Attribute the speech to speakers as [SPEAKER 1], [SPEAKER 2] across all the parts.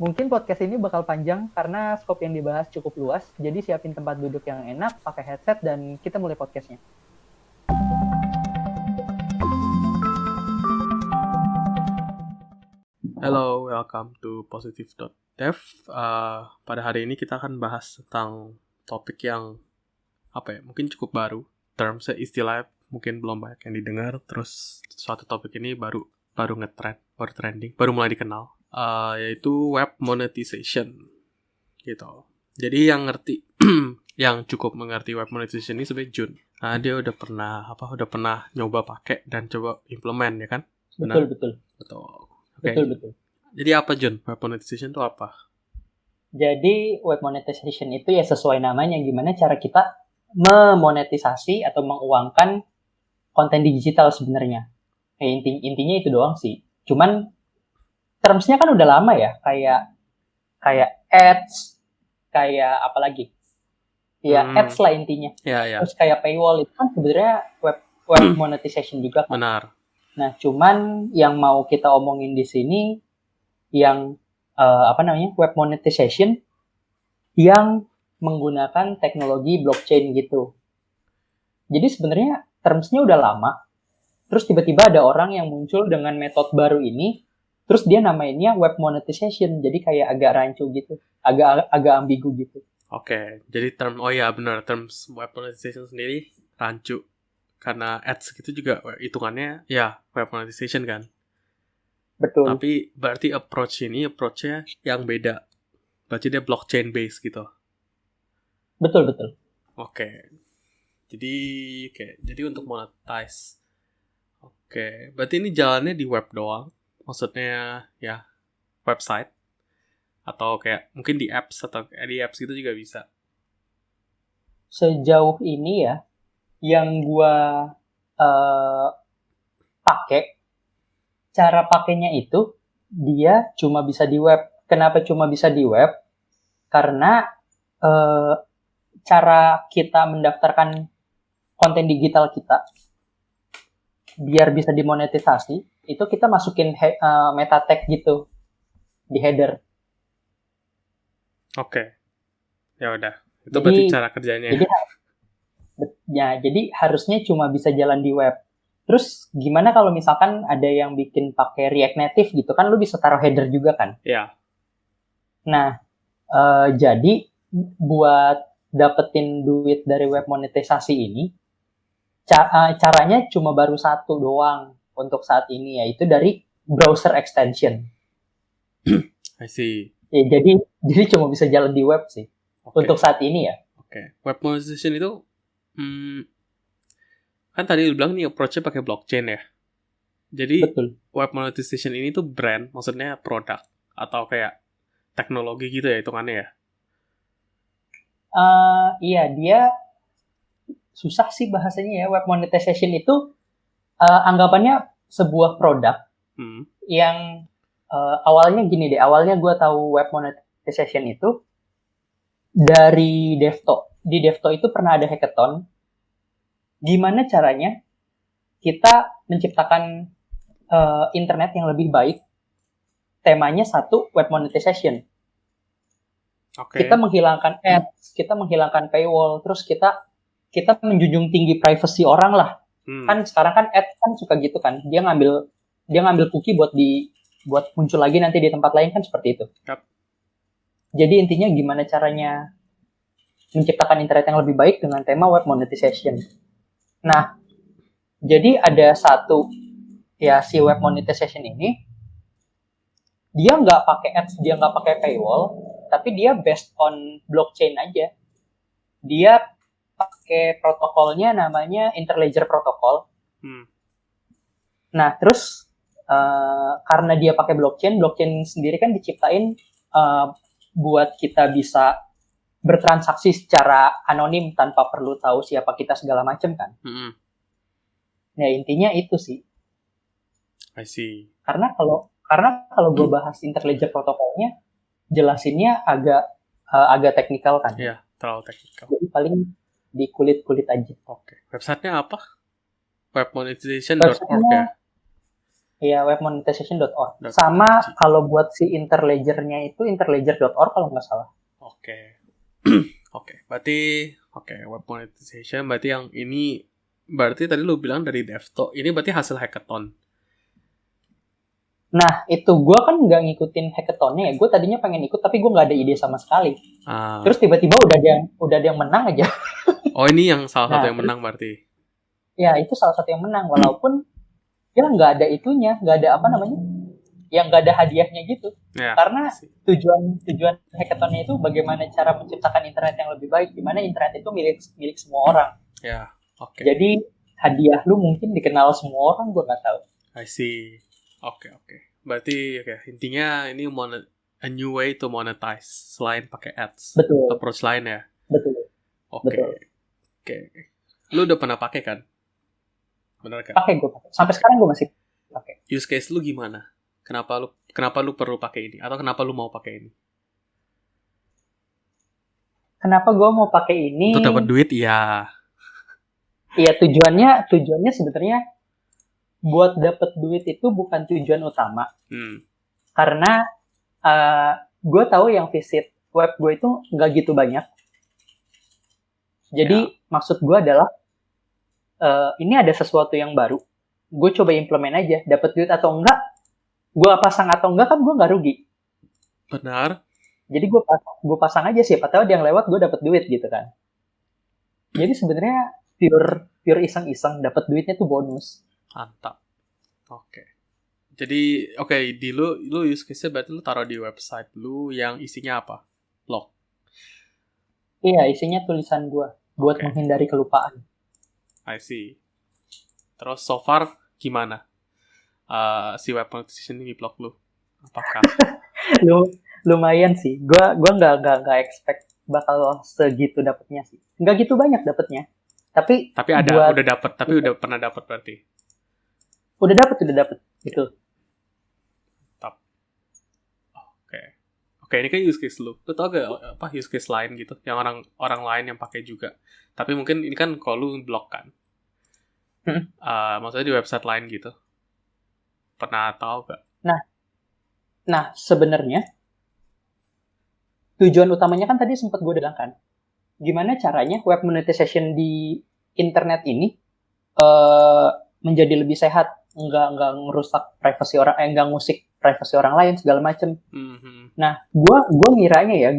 [SPEAKER 1] Mungkin podcast ini bakal panjang karena skop yang dibahas cukup luas, jadi siapin tempat duduk yang enak, pakai headset, dan kita mulai podcastnya.
[SPEAKER 2] Hello, welcome to Positive.dev. Pada hari ini kita akan bahas tentang topik yang mungkin cukup baru. Termsnya istilah mungkin belum banyak yang didengar. Terus suatu topik ini baru ngetrend, baru trending, baru mulai dikenal. Yaitu web monetization, gitu. Jadi yang ngerti, yang cukup mengerti web monetization ini sebenarnya Jun. Dia udah pernah nyoba pakai dan coba implement, ya kan? Benar?
[SPEAKER 1] Betul.
[SPEAKER 2] Okay. Betul. Jadi apa Jun? Web monetization itu apa?
[SPEAKER 1] Jadi web monetization itu ya sesuai namanya, gimana cara kita memonetisasi atau menguangkan konten digital sebenarnya. Intinya itu doang sih. Cuman termsnya kan udah lama ya, kayak ads, kayak apa lagi? Ya ads lah intinya.
[SPEAKER 2] Ya.
[SPEAKER 1] Terus kayak paywall itu kan sebenarnya web monetization juga kan.
[SPEAKER 2] Benar.
[SPEAKER 1] Nah, cuman yang mau kita omongin di sini yang web monetization yang menggunakan teknologi blockchain gitu. Jadi sebenarnya termsnya udah lama, terus tiba-tiba ada orang yang muncul dengan metode baru ini, terus dia namainnya web monetization, jadi kayak agak rancu gitu, agak ambigu gitu.
[SPEAKER 2] Oke, jadi terms web monetization sendiri rancu. Karena ads gitu juga hitungannya ya web monetization kan.
[SPEAKER 1] Betul.
[SPEAKER 2] Tapi berarti approach-nya yang beda. Berarti dia blockchain based gitu.
[SPEAKER 1] Betul.
[SPEAKER 2] Oke. Jadi untuk monetize. Oke, berarti ini jalannya di web doang. Maksudnya ya website atau kayak mungkin di apps gitu juga bisa.
[SPEAKER 1] Sejauh ini ya yang gua pakai, cara pakainya itu dia cuma bisa di web. Kenapa cuma bisa di web? Karena cara kita mendaftarkan konten digital kita biar bisa dimonetisasi itu kita masukin meta tag gitu di header.
[SPEAKER 2] Oke. Ya udah. Itu berarti cara kerjanya.
[SPEAKER 1] Jadi harusnya cuma bisa jalan di web. Terus gimana kalau misalkan ada yang bikin pakai React Native gitu kan, lu bisa taruh header juga kan?
[SPEAKER 2] Iya.
[SPEAKER 1] Nah, jadi buat dapetin duit dari web monetisasi ini, caranya cuma baru satu doang untuk saat ini, yaitu dari browser extension.
[SPEAKER 2] I see.
[SPEAKER 1] Ya, jadi cuma bisa jalan di web sih. Untuk saat ini ya.
[SPEAKER 2] Oke. Web monetization itu kan tadi lu bilang nih approach-nya pakai blockchain ya. Jadi
[SPEAKER 1] betul.
[SPEAKER 2] Web monetization ini tuh brand, maksudnya produk atau kayak teknologi gitu ya hitungannya ya.
[SPEAKER 1] Iya, dia susah sih bahasanya ya. Web monetization itu anggapannya sebuah produk yang awalnya gini deh. Awalnya gue tahu web monetization itu dari Devto. Di Devto itu pernah ada hackathon. Gimana caranya kita menciptakan internet yang lebih baik? Temanya satu, web monetization.
[SPEAKER 2] Okay.
[SPEAKER 1] Kita menghilangkan ads, kita menghilangkan paywall, terus kita menjunjung tinggi privacy orang lah. Kan sekarang kan ads kan suka gitu kan. Dia ngambil cookie buat muncul lagi nanti di tempat lain kan seperti itu.
[SPEAKER 2] Yep.
[SPEAKER 1] Jadi intinya gimana caranya menciptakan internet yang lebih baik dengan tema web monetization. Nah, jadi ada satu ya si web monetization ini dia nggak pakai ads, dia nggak pakai paywall, tapi dia based on blockchain aja. Dia pakai protokolnya namanya Interledger Protocol. Nah, terus karena dia pakai blockchain sendiri kan diciptain buat kita bisa bertransaksi secara anonim tanpa perlu tahu siapa kita segala macam kan. Nah, intinya itu sih.
[SPEAKER 2] I see.
[SPEAKER 1] Karena kalau gue bahas Interledger Protokolnya, jelasinnya agak teknikal kan.
[SPEAKER 2] Iya, terlalu teknikal.
[SPEAKER 1] Jadi paling di kulit-kulit aja.
[SPEAKER 2] Oke. Websitenya apa? Webmonetization.org ya?
[SPEAKER 1] Iya, webmonetization.org. Sama kalau buat si Interledger-nya itu interledger.org kalau nggak salah.
[SPEAKER 2] Oke. Oke, berarti web monetization berarti yang ini berarti tadi lu bilang dari DevTo. Ini berarti hasil hackathon.
[SPEAKER 1] Nah, itu gue kan nggak ngikutin hackathonnya ya. Gue tadinya pengen ikut, tapi gue nggak ada ide sama sekali. Terus tiba-tiba udah ada yang menang aja.
[SPEAKER 2] Oh, ini yang salah satu yang menang berarti?
[SPEAKER 1] Ya, itu salah satu yang menang. Walaupun ya nggak ada itunya, nggak ada yang nggak ada hadiahnya gitu. Ya, karena tujuan hackathonnya itu bagaimana cara menciptakan internet yang lebih baik, di mana internet itu milik semua orang.
[SPEAKER 2] Ya, oke.
[SPEAKER 1] Jadi hadiah lu mungkin dikenal semua orang, gue nggak tahu.
[SPEAKER 2] I see. Oke. Berarti intinya ini a new way to monetize selain pakai ads.
[SPEAKER 1] Betul.
[SPEAKER 2] Approach lain ya.
[SPEAKER 1] Betul.
[SPEAKER 2] Oke. Lu udah pernah pakai kan? Benar kan?
[SPEAKER 1] Pakai. Sampai sekarang gue masih pakai.
[SPEAKER 2] Use case lu gimana? Kenapa lu perlu pakai ini? Atau kenapa lu mau pakai ini?
[SPEAKER 1] Kenapa gue mau pakai ini?
[SPEAKER 2] Untuk dapat duit, ya.
[SPEAKER 1] Iya, tujuannya sebenarnya buat dapat duit itu bukan tujuan utama. Karena gue tahu yang visit web gue itu nggak gitu banyak. Jadi maksud gue adalah ini ada sesuatu yang baru. Gue coba implement aja, dapat duit atau enggak, gue pasang atau enggak kan gue nggak rugi.
[SPEAKER 2] Benar.
[SPEAKER 1] Jadi gue pasang aja, siapa tahu dia yang lewat gue dapat duit gitu kan. Jadi sebenarnya pure iseng-iseng, dapat duitnya tuh bonus.
[SPEAKER 2] Mantap. Oke. Jadi di lu use case-nya berarti lu taruh di website lu yang isinya apa? Blog.
[SPEAKER 1] Iya, isinya tulisan gue buat menghindari kelupaan.
[SPEAKER 2] I see. Terus so far gimana? Si web monetization di blog lu? Apakah?
[SPEAKER 1] Lumayan sih. Gua nggak expect bakal segitu dapetnya sih. Nggak gitu banyak dapetnya. Tapi
[SPEAKER 2] udah pernah dapat berarti.
[SPEAKER 1] Udah dapet gitu.
[SPEAKER 2] Top. Oke, ini kan use case lu. Lu tau gak apa use case lain gitu yang orang lain yang pakai juga. Tapi mungkin ini kan kalau lu blog kan. Maksudnya di website lain gitu. Pernah tahu gak?
[SPEAKER 1] Nah, sebenarnya tujuan utamanya kan tadi sempat gue bilang kan. Gimana caranya web monetization di internet ini menjadi lebih sehat, nggak ngerusak privasi orang, nggak ngusik privasi orang lain segala macem. Nah, gue ngiranya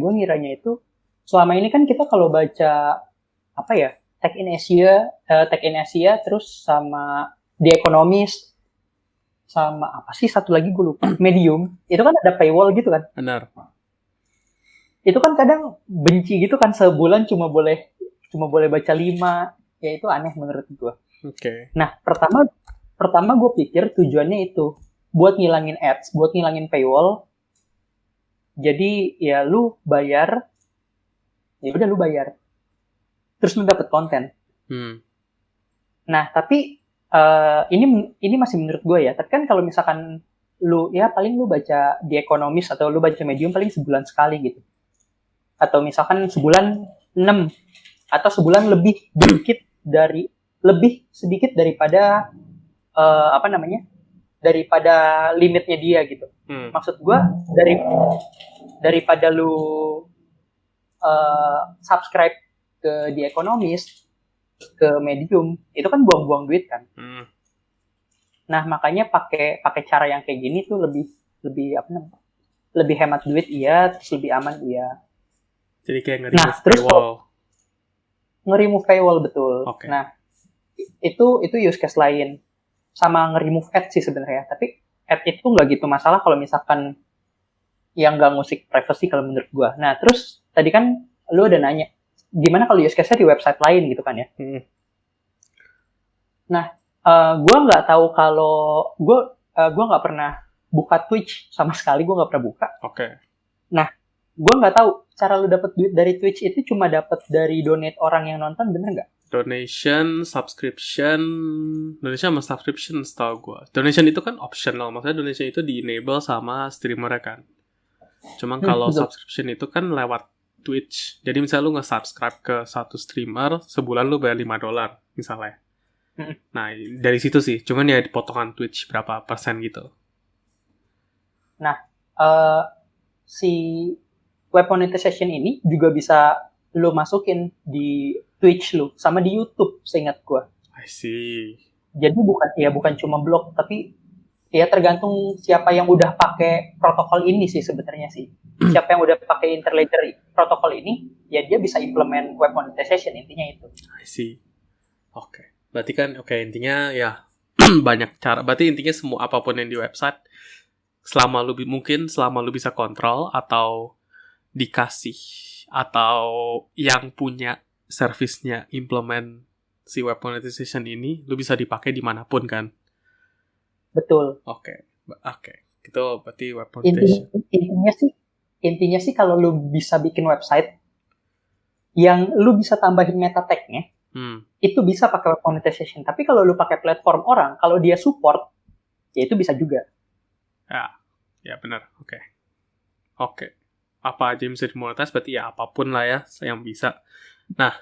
[SPEAKER 1] itu selama ini kan kita kalau baca apa ya, Tech in Asia, terus sama The Economist, sama apa sih satu lagi gue lupa, Medium, itu kan ada paywall gitu kan?
[SPEAKER 2] Benar.
[SPEAKER 1] Itu kan kadang benci gitu kan, sebulan cuma boleh baca 5, ya itu aneh menurut gue.
[SPEAKER 2] Oke.
[SPEAKER 1] Nah, pertama gue pikir tujuannya itu buat ngilangin ads, buat ngilangin paywall. Jadi ya lu bayar, terus lu dapet konten. Nah, tapi ini masih menurut gue ya. Tapi kan kalau misalkan lu ya paling lu baca The Economist atau lu baca Medium paling sebulan sekali gitu. Atau misalkan sebulan 6 atau sebulan lebih sedikit daripada daripada limitnya dia gitu. Maksud gue daripada lu subscribe ke The Economist, ke Medium, itu kan buang-buang duit kan. Nah, makanya pakai cara yang kayak gini tuh lebih hemat duit iya, terus lebih aman iya.
[SPEAKER 2] Jadi kayak
[SPEAKER 1] nge-remove paywall betul.
[SPEAKER 2] Okay.
[SPEAKER 1] Nah, itu use case lain. Sama nge-remove ad sih sebenarnya. Tapi ad itu nggak gitu masalah kalau misalkan yang nggak ngusik privacy kalau menurut gua. Nah, terus tadi kan lu udah nanya, gimana kalau use case-nya di website lain gitu kan ya? Nah, gua nggak tahu kalau gua nggak pernah buka Twitch sama sekali, gua nggak pernah buka.
[SPEAKER 2] Oke.
[SPEAKER 1] Nah, gue nggak tahu cara lu dapat duit dari Twitch itu cuma dapat dari donate orang yang nonton, bener nggak?
[SPEAKER 2] Donation, subscription sama subscription setahu gue. Donation itu kan optional, maksudnya donation itu di-enable sama streamer kan. Cuman kalau subscription itu kan lewat Twitch. Jadi misalnya lu nge-subscribe ke satu streamer, sebulan lu bayar $5 misalnya. Nah, dari situ sih. Cuman ya potongan Twitch berapa persen gitu.
[SPEAKER 1] Nah, si web monetization ini juga bisa lo masukin di Twitch lo sama di YouTube, seingat gue.
[SPEAKER 2] I see.
[SPEAKER 1] Jadi bukan cuma blog, tapi ya tergantung siapa yang udah pakai protokol ini sih sebenarnya sih. Siapa yang udah pakai Interledger protokol ini, ya dia bisa implement web monetization, intinya itu.
[SPEAKER 2] I see. Oke. Berarti kan intinya ya banyak cara. Berarti intinya semua apapun yang di website selama lu bisa kontrol atau dikasih atau yang punya service-nya implement si web monetization ini, lu bisa dipakai dimanapun kan?
[SPEAKER 1] Betul.
[SPEAKER 2] Oke. Itu berarti web monetization.
[SPEAKER 1] Intinya sih kalau lu bisa bikin website yang lu bisa tambahin meta tag-nya, itu bisa pakai web monetization. Tapi kalau lu pakai platform orang, kalau dia support, ya itu bisa juga.
[SPEAKER 2] Ya benar. Oke. Apa aja yang bisa dimonetize, berarti ya apapun lah ya yang bisa. Nah,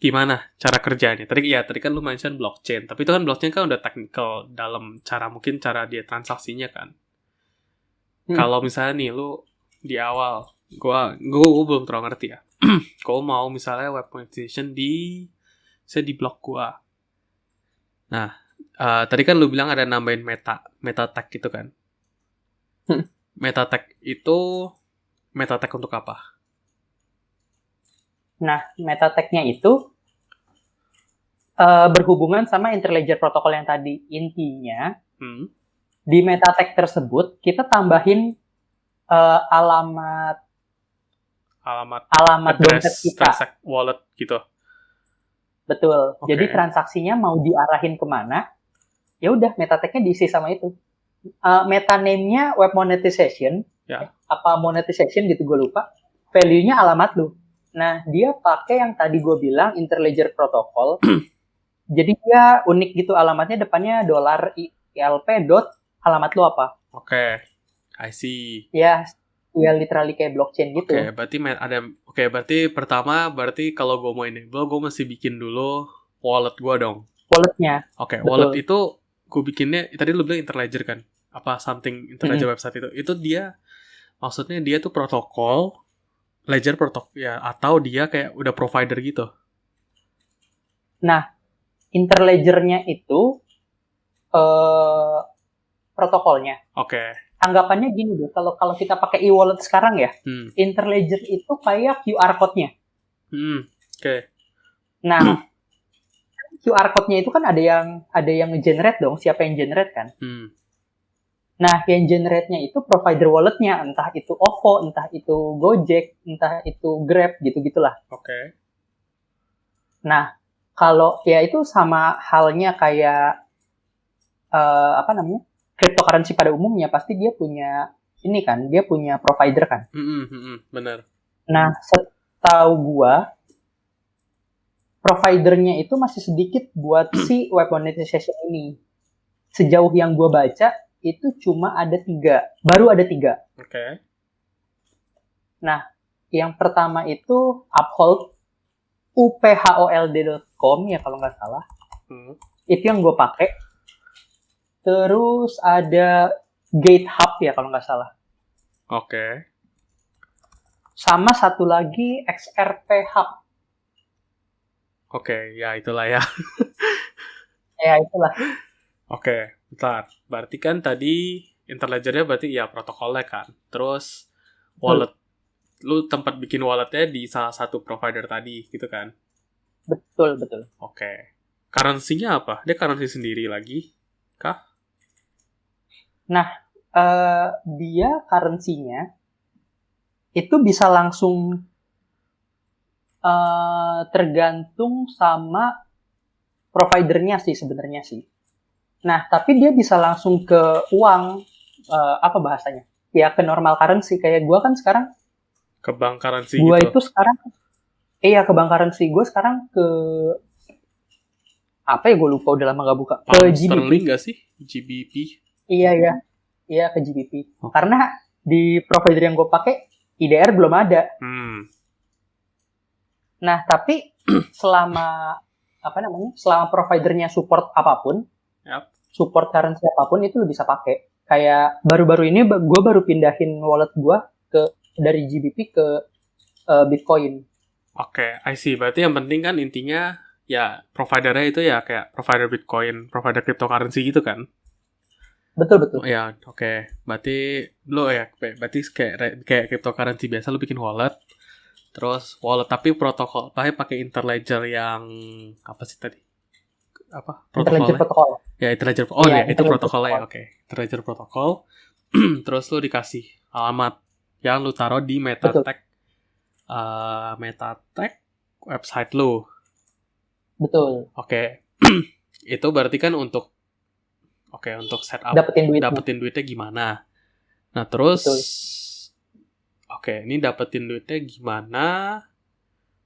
[SPEAKER 2] gimana cara kerjanya? Tadi kan lu mention blockchain, tapi itu kan blockchain kan udah technical dalam mungkin cara dia transaksinya kan. Kalau misalnya nih lu di awal, gua belum terlalu ngerti ya. Kalau mau misalnya web monetization di blog gua. Nah, tadi kan lu bilang ada nambahin meta tag gitu kan. Meta tag untuk apa?
[SPEAKER 1] Nah, meta tag-nya itu berhubungan sama Interledger protokol yang tadi. Intinya, di meta tag tersebut kita tambahin alamat dompet kita,
[SPEAKER 2] wallet gitu.
[SPEAKER 1] Betul. Jadi transaksinya mau diarahin kemana, ya udah meta tag-nya diisi sama itu. Meta name-nya web monetization, apa monetization gitu gue lupa. Value-nya alamat lu. Nah, dia pakai yang tadi gue bilang Interledger protokol. Jadi dia unik gitu, alamatnya depannya $ILP alamat lu apa.
[SPEAKER 2] I see.
[SPEAKER 1] Ya literally kayak blockchain gitu.
[SPEAKER 2] Berarti pertama kalau gue mau gue mesti bikin dulu wallet gue dong.
[SPEAKER 1] Walletnya.
[SPEAKER 2] Wallet itu gue bikinnya, tadi lu bilang Interledger kan? Apa something Interledger website itu? Itu dia, maksudnya dia tuh protokol, ledger protokol ya, atau dia kayak udah provider gitu?
[SPEAKER 1] Nah, Interledger-nya itu protokolnya. Anggapannya gini deh, kalau kita pakai e-wallet sekarang ya, Interledger itu kayak QR code-nya. Nah, QR code-nya itu kan ada yang nge-generate dong, siapa yang generate kan? Nah, yang generate-nya itu provider wallet-nya, entah itu OVO, entah itu Gojek, entah itu Grab, gitu-gitulah. Nah, kalau ya itu sama halnya kayak cryptocurrency pada umumnya, pasti dia punya ini kan, dia punya provider kan.
[SPEAKER 2] Benar.
[SPEAKER 1] Nah, setahu gua providernya itu masih sedikit buat si web monetization ini. Sejauh yang gue baca, itu cuma ada 3. Baru ada 3. Nah, yang pertama itu Uphold, uphold.com ya kalau nggak salah. Itu yang gue pakai. Terus ada GateHub ya kalau nggak salah. Sama satu lagi XRP Hub.
[SPEAKER 2] Ya itulah ya.
[SPEAKER 1] Ya itulah.
[SPEAKER 2] Bentar. Berarti kan tadi Interledger-nya berarti ya protokolnya kan. Terus wallet, lu tempat bikin walletnya di salah satu provider tadi gitu kan?
[SPEAKER 1] Betul.
[SPEAKER 2] Currency-nya apa? Dia currency sendiri lagi kah?
[SPEAKER 1] Nah, dia currency-nya itu bisa langsung tergantung sama providernya sih sebenarnya sih. Nah, tapi dia bisa langsung ke uang, apa bahasanya? Ya ke normal currency. Kayak gue kan sekarang
[SPEAKER 2] ke bank currency
[SPEAKER 1] gitu. Gue itu sekarang, ke bank currency. Gue sekarang ke apa ya? Gue lupa, udah lama gak buka. Ke GBP.
[SPEAKER 2] Sterling gak sih? GBP?
[SPEAKER 1] Iya ke GBP. Karena di provider yang gue pakai IDR belum ada. Nah, tapi selama selama providernya support apapun, support currency apapun itu lu bisa pakai. Kayak baru-baru ini gue baru pindahin wallet gue dari GBP ke Bitcoin.
[SPEAKER 2] Oke, I see. Berarti yang penting kan intinya ya providernya itu ya kayak provider Bitcoin, provider cryptocurrency gitu kan?
[SPEAKER 1] Betul.
[SPEAKER 2] Ya, oke. Berarti kayak cryptocurrency biasa lu bikin wallet. Terus wallet tapi protokol pakai Interledger yang apa sih tadi? Apa?
[SPEAKER 1] Interledger protokol.
[SPEAKER 2] Ya, Interledger. Oh ya, itu protokolnya. Oke. Interledger protokol. Terus lu dikasih alamat yang lu taruh di MetaTask website lu.
[SPEAKER 1] Betul.
[SPEAKER 2] Oke. Itu berarti kan untuk setup dapetin duitnya gimana. Nah, terus
[SPEAKER 1] betul.
[SPEAKER 2] Oke, ini dapetin duitnya gimana?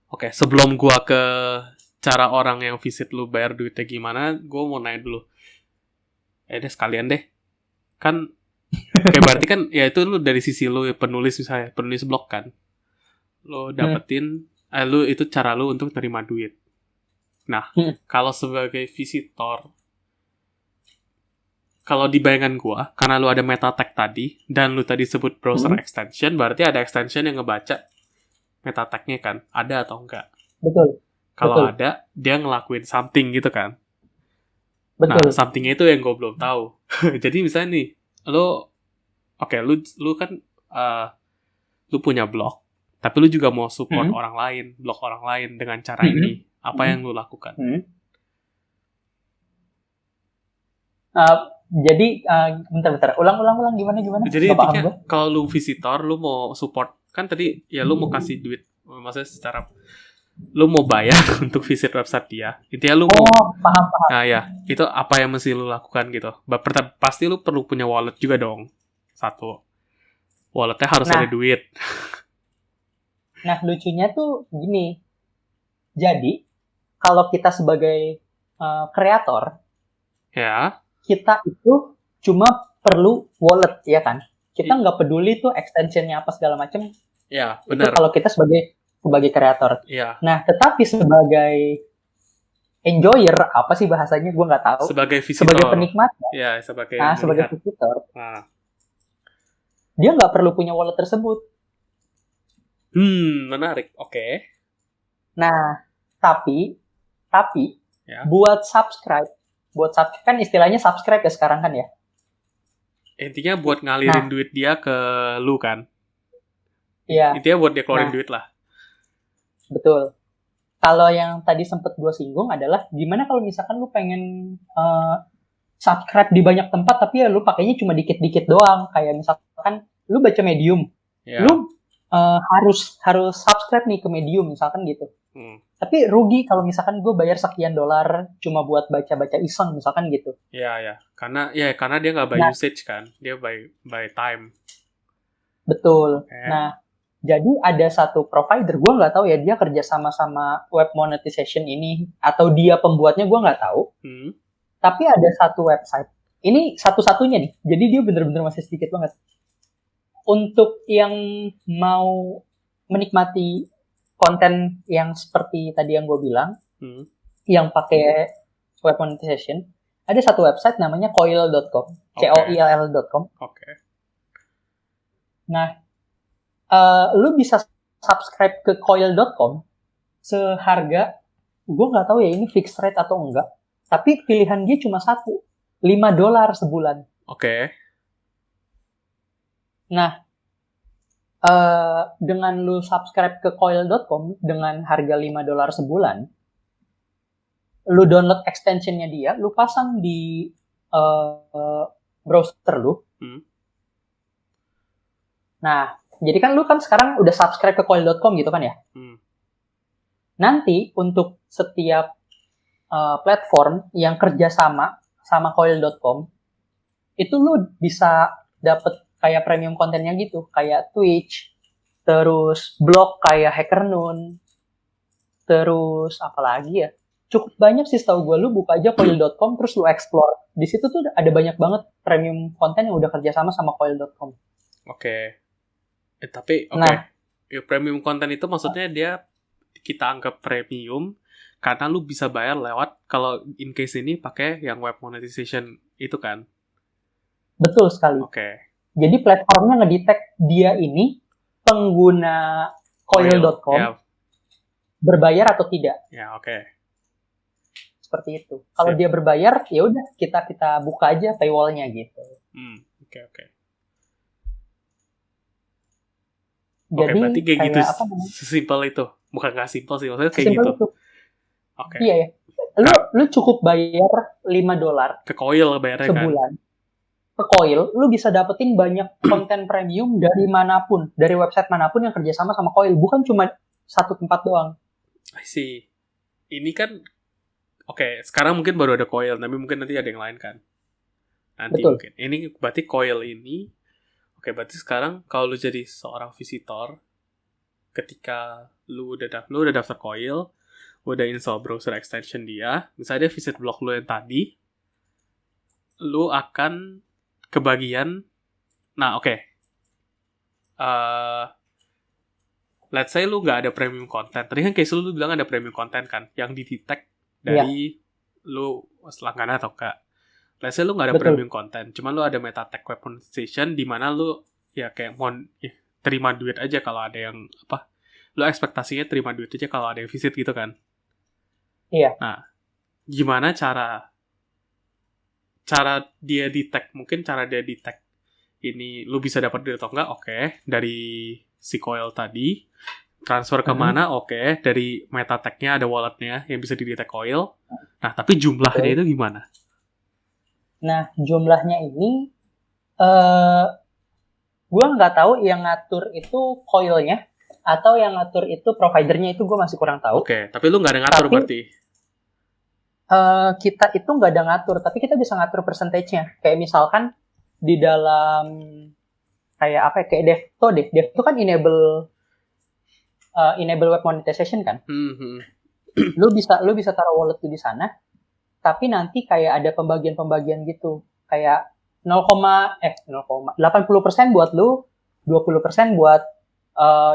[SPEAKER 2] Oke, sebelum gua ke cara orang yang visit lu bayar duitnya gimana, gua mau nanya dulu. Deh sekalian deh. Kan kayak berarti kan ya itu lu dari sisi lu penulis misalnya, penulis blog kan. Lu dapetin lu itu cara lu untuk terima duit. Nah, kalau sebagai visitor, kalau di bayangan gua, karena lu ada MetaTask tadi, dan lu tadi sebut browser extension, berarti ada extension yang ngebaca MetaTask-nya kan? Ada atau enggak?
[SPEAKER 1] Betul.
[SPEAKER 2] Kalau ada, dia ngelakuin something gitu kan?
[SPEAKER 1] Betul.
[SPEAKER 2] Nah, something-nya itu yang gua belum tahu. Jadi misalnya nih, lu kan, lu punya blog, tapi lu juga mau support orang lain, blog orang lain dengan cara ini. Apa yang lu lakukan?
[SPEAKER 1] Jadi bentar ulang gimana
[SPEAKER 2] jadi intinya kalau lu visitor lu mau support kan tadi ya lu mau kasih duit maksudnya secara lu mau bayar untuk visit website dia intinya lu
[SPEAKER 1] paham.
[SPEAKER 2] Nah ya itu apa yang mesti lu lakukan gitu pasti lu perlu punya wallet juga dong satu walletnya harus ada duit.
[SPEAKER 1] Nah lucunya tuh gini, jadi kalau kita sebagai kreator
[SPEAKER 2] ya
[SPEAKER 1] kita itu cuma perlu wallet, ya kan? Kita nggak peduli tuh extensionnya apa segala macam.
[SPEAKER 2] Ya, benar.
[SPEAKER 1] Itu kalau kita sebagai kreator.
[SPEAKER 2] Ya.
[SPEAKER 1] Nah, tetapi sebagai enjoyer, apa sih bahasanya? Gue nggak tahu.
[SPEAKER 2] Sebagai visitor.
[SPEAKER 1] Sebagai penikmat.
[SPEAKER 2] Ya, sebagai
[SPEAKER 1] visitor. Dia nggak perlu punya wallet tersebut.
[SPEAKER 2] Menarik. Oke.
[SPEAKER 1] Nah, tapi ya. Buat subscribe kan istilahnya subscribe ya sekarang kan ya.
[SPEAKER 2] Intinya buat ngalirin duit dia ke lu kan.
[SPEAKER 1] Iya.
[SPEAKER 2] Intinya buat dia keluarin duit lah.
[SPEAKER 1] Betul. Kalau yang tadi sempat gue singgung adalah gimana kalau misalkan lu pengen subscribe di banyak tempat tapi ya lu pakainya cuma dikit-dikit doang. Kayak misalkan lu baca Medium. Yeah. Lu harus subscribe nih ke Medium misalkan gitu. Tapi rugi kalau misalkan gue bayar sekian dolar cuma buat baca-baca iseng misalkan gitu.
[SPEAKER 2] Iya. Karena dia nggak by usage kan, dia by time.
[SPEAKER 1] Betul. Nah, jadi ada satu provider, gue nggak tahu ya dia kerja sama web monetization ini atau dia pembuatnya gue nggak tahu. Tapi ada satu website. Ini satu-satunya nih. Jadi dia bener-bener masih sedikit banget. Untuk yang mau menikmati konten yang seperti tadi yang gue bilang, yang pakai web monetization, ada satu website namanya coil.com, coil.com.
[SPEAKER 2] Oke.
[SPEAKER 1] Nah, lu bisa subscribe ke coil.com seharga, gue nggak tahu ya ini fixed rate atau enggak, tapi pilihan dia cuma satu, $5 sebulan.
[SPEAKER 2] Oke.
[SPEAKER 1] Nah, dengan lu subscribe ke coil.com dengan harga $5 sebulan, lu download extensionnya dia, lu pasang di browser lu. Nah, jadi kan lu kan sekarang udah subscribe ke coil.com gitu kan ya? Nanti untuk setiap platform yang kerjasama sama coil.com, itu lu bisa dapet kayak premium kontennya gitu, kayak Twitch, terus blog kayak HackerNoon, terus apa lagi ya? Cukup banyak sih setahu gue, lu buka aja coil.com terus lu explore. Di situ tuh ada banyak banget premium konten yang udah kerjasama sama coil.com.
[SPEAKER 2] Oke. Tapi ya, premium konten itu maksudnya dia kita anggap premium Karena lu bisa bayar lewat, kalau in case ini pakai yang web monetization itu kan.
[SPEAKER 1] Betul sekali.
[SPEAKER 2] Oke.
[SPEAKER 1] Jadi platformnya ngedetect dia ini pengguna coil.com
[SPEAKER 2] Ya.
[SPEAKER 1] berbayar atau tidak.
[SPEAKER 2] Ya, oke.
[SPEAKER 1] Seperti itu. Kalau dia berbayar, ya udah kita buka aja paywall-nya gitu.
[SPEAKER 2] Oke.
[SPEAKER 1] Jadi
[SPEAKER 2] berarti kayak gitu,
[SPEAKER 1] apa namanya?
[SPEAKER 2] sesimpel itu. Bukan nggak simpel sih, maksudnya kayak
[SPEAKER 1] sesimpel
[SPEAKER 2] gitu.
[SPEAKER 1] Itu.
[SPEAKER 2] Oke.
[SPEAKER 1] Iya ya. Lu cukup bayar $5
[SPEAKER 2] ke coil bayarnya
[SPEAKER 1] sebulan. Ke coil, lu bisa dapetin banyak konten premium dari manapun, dari website manapun yang kerjasama sama coil, bukan cuma satu tempat doang.
[SPEAKER 2] I see. Ini kan, oke, sekarang mungkin baru ada coil, tapi mungkin nanti ada yang lain kan. Nanti
[SPEAKER 1] Betul.
[SPEAKER 2] Mungkin. Ini berarti coil ini, oke, berarti sekarang kalau lu jadi seorang visitor, ketika lu udah daftar coil, udah install browser extension dia, misalnya dia visit blog lu yang tadi, lu akan kebagian. Nah, oke. Let's say lu nggak ada premium content. Tadi kan case lu bilang ada premium content kan, yang di-detect dari lu langganan atau enggak. Let's say lu nggak ada premium content, cuma lu ada meta tag web monetization di mana lu ya kayak terima duit aja kalau ada yang apa. Lu ekspektasinya terima duit aja kalau ada yang visit gitu kan.
[SPEAKER 1] Iya.
[SPEAKER 2] Nah, gimana cara dia detect, mungkin cara dia detect ini lu bisa dapat duit atau enggak, oke, dari si coil tadi, transfer kemana, oke, dari meta tag-nya ada walletnya yang bisa di-detect coil. Nah, tapi jumlahnya itu gimana?
[SPEAKER 1] Nah, jumlahnya ini gue nggak tahu yang ngatur itu coilnya atau yang ngatur itu providernya, itu gue masih kurang tahu.
[SPEAKER 2] Oke, tapi lu nggak ada ngatur berarti?
[SPEAKER 1] Kita itu nggak ada ngatur, tapi kita bisa ngatur percentage-nya. Kayak misalkan di dalam kayak Devto kan enable web monetization kan. Lu bisa taruh wallet tuh di sana, tapi nanti kayak ada pembagian gitu. Kayak 80% buat lu, 20% buat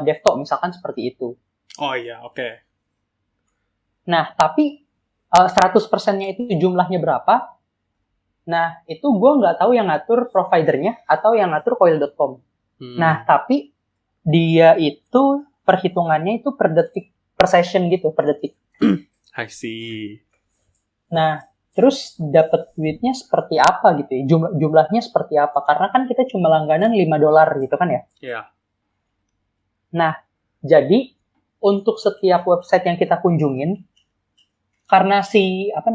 [SPEAKER 1] Devto misalkan, seperti itu.
[SPEAKER 2] Oh iya, oke.
[SPEAKER 1] Nah, tapi 100%-nya itu jumlahnya berapa? Nah, itu gue nggak tahu yang ngatur providernya atau yang ngatur coil.com. Nah, tapi dia itu perhitungannya itu per detik, per session gitu, per detik.
[SPEAKER 2] I see.
[SPEAKER 1] Nah, terus dapat duitnya seperti apa gitu ya? Jumlahnya seperti apa? Karena kan kita cuma langganan $5 gitu kan ya?
[SPEAKER 2] Iya.
[SPEAKER 1] Nah, jadi untuk setiap website yang kita kunjungin, karena siapa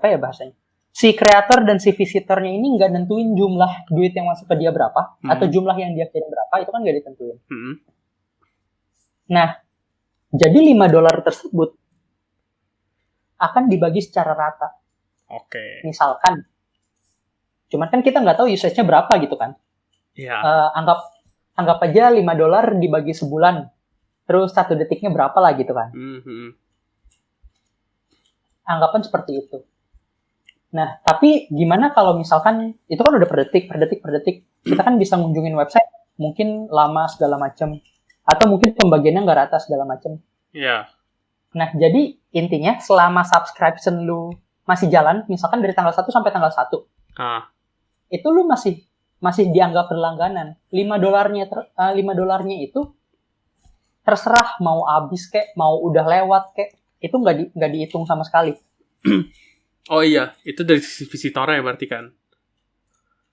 [SPEAKER 1] ya bahasanya? Si kreator dan si visitornya ini nggak nentuin jumlah duit yang masuk ke dia berapa, atau jumlah yang dia kirim berapa, itu kan nggak ditentuin. Nah, jadi $5 tersebut akan dibagi secara rata.
[SPEAKER 2] Oke.
[SPEAKER 1] Misalkan, cuman kan kita nggak tahu usage-nya berapa gitu kan.
[SPEAKER 2] Iya.
[SPEAKER 1] Anggap aja $5 dibagi sebulan, terus 1 detiknya berapa lah gitu kan. Anggapan seperti itu. Nah, tapi gimana kalau misalkan itu kan udah per detik. Kita kan bisa ngunjungin website, mungkin lama segala macam, atau mungkin pembagiannya nggak rata segala macam.
[SPEAKER 2] Iya.
[SPEAKER 1] Nah, jadi intinya selama subscription lu masih jalan, misalkan dari tanggal 1 sampai tanggal 1, itu lu masih dianggap berlangganan. $5 itu terserah mau habis kek, mau udah lewat kek, itu nggak dihitung sama sekali.
[SPEAKER 2] Oh iya, itu dari sisi visitornya berarti kan?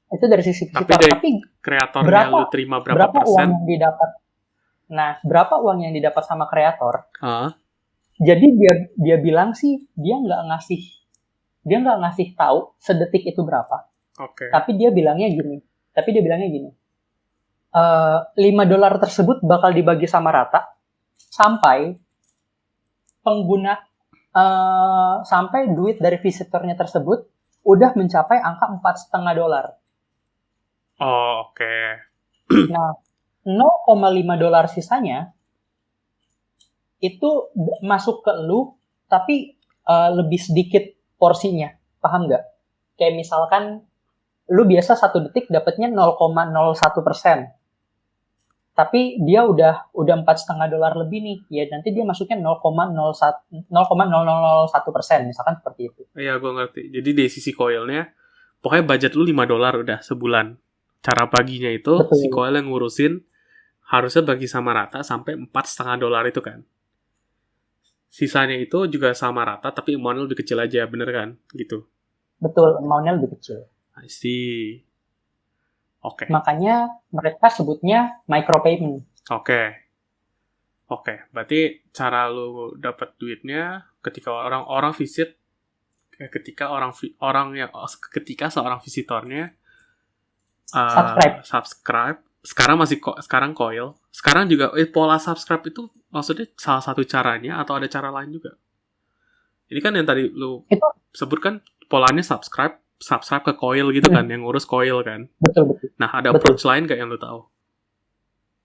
[SPEAKER 1] Itu dari sisi visitor.
[SPEAKER 2] Tapi kreatornya lu terima berapa persen?
[SPEAKER 1] Uang yang didapat? Nah, berapa uang yang didapat sama kreator? Jadi dia bilang sih dia nggak ngasih tahu sedetik itu berapa.
[SPEAKER 2] Oke.
[SPEAKER 1] Tapi dia bilangnya gini. $5 tersebut bakal dibagi sama rata sampai pengguna sampai duit dari visitornya tersebut udah mencapai angka $4,5.
[SPEAKER 2] Oh, oke.
[SPEAKER 1] Nah, $0,5 sisanya itu masuk ke lu, tapi lebih sedikit porsinya. Paham nggak? Kayak misalkan lu biasa 1 detik dapatnya 0,01%. tapi dia udah $4,5 lebih nih, ya nanti dia masuknya 0,001%, misalkan seperti itu.
[SPEAKER 2] Iya, gue ngerti. Jadi dari sisi coilnya, pokoknya budget lu $5 udah sebulan. Cara baginya itu,
[SPEAKER 1] Betul.
[SPEAKER 2] si coil yang ngurusin harusnya bagi sama rata sampai $4,5 itu kan. Sisanya itu juga sama rata, tapi amount lebih kecil aja, bener kan? Gitu.
[SPEAKER 1] Betul, amount-nya lebih kecil.
[SPEAKER 2] I see. Oke.
[SPEAKER 1] Makanya mereka sebutnya micropayment.
[SPEAKER 2] Oke, berarti cara lu dapat duitnya ketika orang visit, ketika seorang visitornya subscribe. Sekarang coil. Sekarang juga pola subscribe itu maksudnya salah satu caranya atau ada cara lain juga? Ini kan yang tadi lu sebutkan polanya subscribe ke coil gitu kan, yang ngurus coil kan.
[SPEAKER 1] Betul.
[SPEAKER 2] Nah, ada approach lain gak yang lu tahu?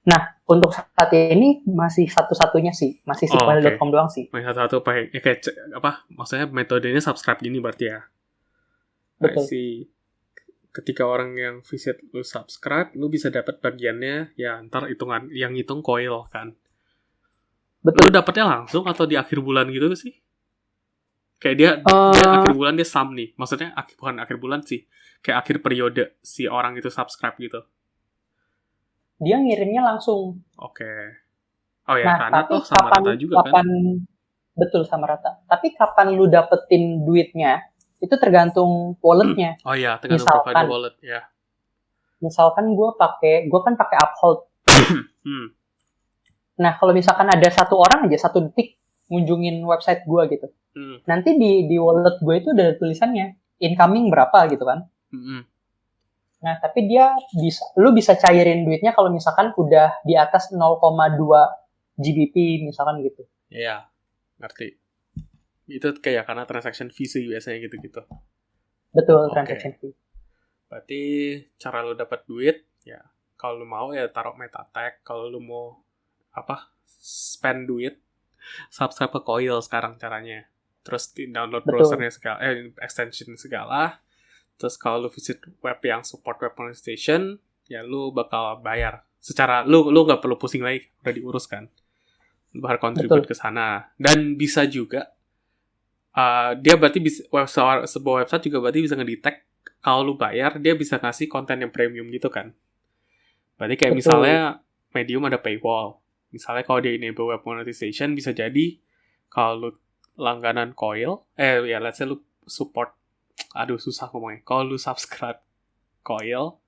[SPEAKER 1] Nah, untuk saat ini masih satu-satunya sih, masih si coil.com doang sih.
[SPEAKER 2] Masih satu-satu kayak maksudnya metodenya subscribe gini berarti ya.
[SPEAKER 1] Betul.
[SPEAKER 2] Ketika orang yang visit lu subscribe, lu bisa dapat bagiannya ya ntar hitungan yang ngitung coil kan.
[SPEAKER 1] Betul.
[SPEAKER 2] Lu dapatnya langsung atau di akhir bulan gitu sih? Kayak dia akhir bulan dia sum nih. Maksudnya bukan akhir bulan sih. Kayak akhir periode si orang itu subscribe gitu.
[SPEAKER 1] Dia ngirimnya langsung.
[SPEAKER 2] Oke. Oh ya, karena toh sama rata juga kan?
[SPEAKER 1] Betul, sama rata. Tapi kapan lu dapetin duitnya, itu tergantung walletnya.
[SPEAKER 2] Oh iya, tergantung provider wallet, ya.
[SPEAKER 1] Misalkan gue kan pakai Uphold. Nah, kalau misalkan ada satu orang aja, 1 detik ngunjungin website gue gitu. Nanti di wallet gue itu ada tulisannya incoming berapa gitu kan. Nah, tapi lu bisa cairin duitnya kalau misalkan udah di atas 0,2 GBP misalkan gitu.
[SPEAKER 2] Iya, ngerti. Itu kayak karena transaction fee sih biasanya gitu-gitu.
[SPEAKER 1] Betul, transaction fee.
[SPEAKER 2] Berarti cara lu dapat duit, ya kalau lu mau ya taruh MetaTac, kalau lu mau spend duit, subscribe ke Coil sekarang caranya. Terus download browsernya segala, extension segala. Terus kalau lu visit web yang support web monetization, ya lu bakal bayar. Secara lu nggak perlu pusing lagi, udah diurus kan. Lu bakal contribute ke sana. Dan bisa juga dia berarti sebuah website juga berarti bisa ngedetect kalau lu bayar, dia bisa ngasih konten yang premium gitu kan. Berarti kayak misalnya Medium ada paywall. Misalnya kalau dia enable web monetization, bisa jadi kalau lu langganan Coil, let's say lu support, susah ngomongnya. Kalau lu subscribe Coil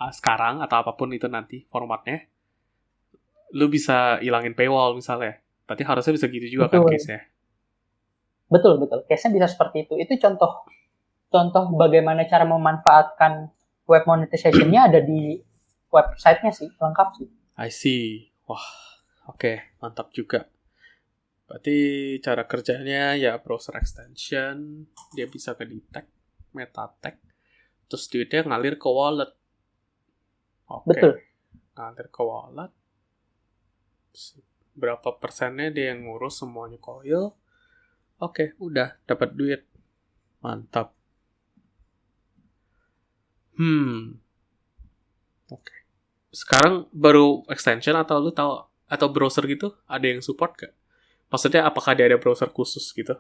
[SPEAKER 2] sekarang atau apapun itu nanti formatnya, lu bisa ilangin paywall misalnya. Berarti harusnya bisa gitu juga kan case-nya.
[SPEAKER 1] Betul. Case-nya bisa seperti itu. Itu contoh bagaimana cara memanfaatkan web monetization-nya ada di website-nya sih, lengkap sih.
[SPEAKER 2] I see. Wah, oke, mantap juga. Berarti cara kerjanya ya browser extension, dia bisa ke detect, MetaTac, terus duitnya ngalir ke wallet. Oke.
[SPEAKER 1] Betul.
[SPEAKER 2] Ngalir ke wallet. Berapa persennya dia yang ngurus semuanya Coil. Oke, udah dapat duit. Mantap. Oke. Sekarang baru extension atau lu tahu atau browser gitu ada yang support gak? Maksudnya apakah dia ada browser khusus gitu?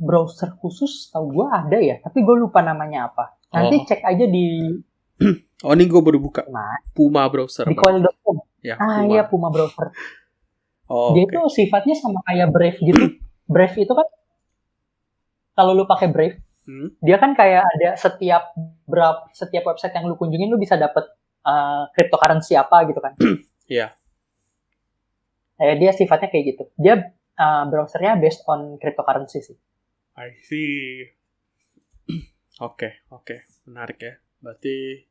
[SPEAKER 1] Browser khusus tahu gue ada ya, tapi gue lupa namanya apa. Nanti cek aja di
[SPEAKER 2] ini gue baru buka. Puma browser.
[SPEAKER 1] Di coil.com.
[SPEAKER 2] Ya,
[SPEAKER 1] iya Puma browser. Dia tuh sifatnya sama kayak Brave gitu. Brave itu kan kalau lu pakai Brave, dia kan kayak ada setiap website yang lu kunjungin lu bisa dapet cryptocurrency apa gitu kan.
[SPEAKER 2] Iya.
[SPEAKER 1] Dia sifatnya kayak gitu. Dia browsernya based on cryptocurrency sih.
[SPEAKER 2] I see. Oke. Menarik ya. Berarti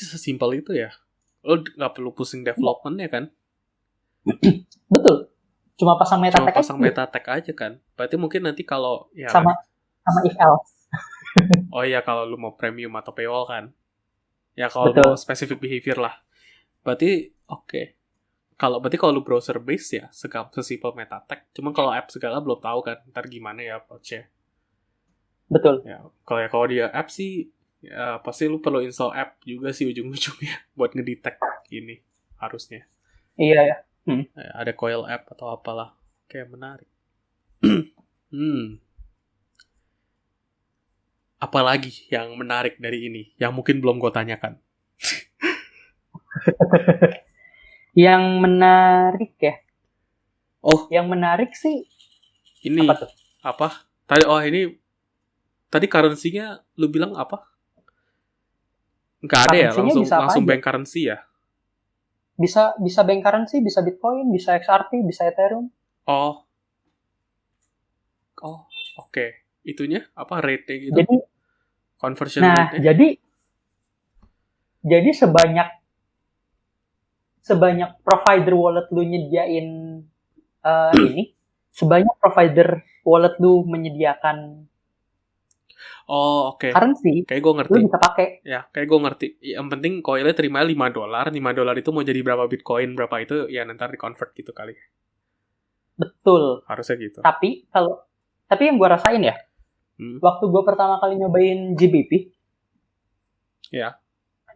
[SPEAKER 2] sesimpel itu ya. Lo nggak perlu pusing development ya kan?
[SPEAKER 1] Betul. Cuma pasang MetaTac
[SPEAKER 2] aja kan. Berarti mungkin nanti kalau ya
[SPEAKER 1] sama if else.
[SPEAKER 2] Oh iya, kalau lu mau premium atau paywall kan. Ya kalau mau specific behavior lah. Berarti berarti kalau lu browser base ya sesimpel MetaTac. Cuma kalau app segala belum tahu kan ntar gimana ya approach-nya.
[SPEAKER 1] Betul.
[SPEAKER 2] Ya, kalau dia app sih Ya, pasti lu perlu install app juga sih ujung-ujungnya buat ngedetect ini harusnya.
[SPEAKER 1] Iya ya.
[SPEAKER 2] Ada coil app atau apalah. Kayak menarik. Apalagi yang menarik dari ini yang mungkin belum gue tanyakan?
[SPEAKER 1] Yang menarik ya.
[SPEAKER 2] Oh,
[SPEAKER 1] yang menarik sih
[SPEAKER 2] ini
[SPEAKER 1] apa tuh?
[SPEAKER 2] Apa? Tadi currency-nya lu bilang apa? Nggak ada ya, langsung bank currency ya?
[SPEAKER 1] Bisa bank currency, bisa Bitcoin, bisa XRP, bisa Ethereum.
[SPEAKER 2] Oh, oke. Itunya apa rate-nya gitu?
[SPEAKER 1] Jadi
[SPEAKER 2] conversion rate-nya?
[SPEAKER 1] Jadi sebanyak provider wallet lu nyediain ini, sebanyak provider wallet lu menyediakan currency,
[SPEAKER 2] kayak gue ngerti.
[SPEAKER 1] lu bisa pakai.
[SPEAKER 2] Ya, kayak gue ngerti. Yang penting coilnya terima $5. $5 itu mau jadi berapa Bitcoin, berapa itu ya nanti di-convert gitu kali.
[SPEAKER 1] Betul.
[SPEAKER 2] Harusnya gitu.
[SPEAKER 1] Tapi yang gue rasain ya, waktu gue pertama kali nyobain GBP,
[SPEAKER 2] ya,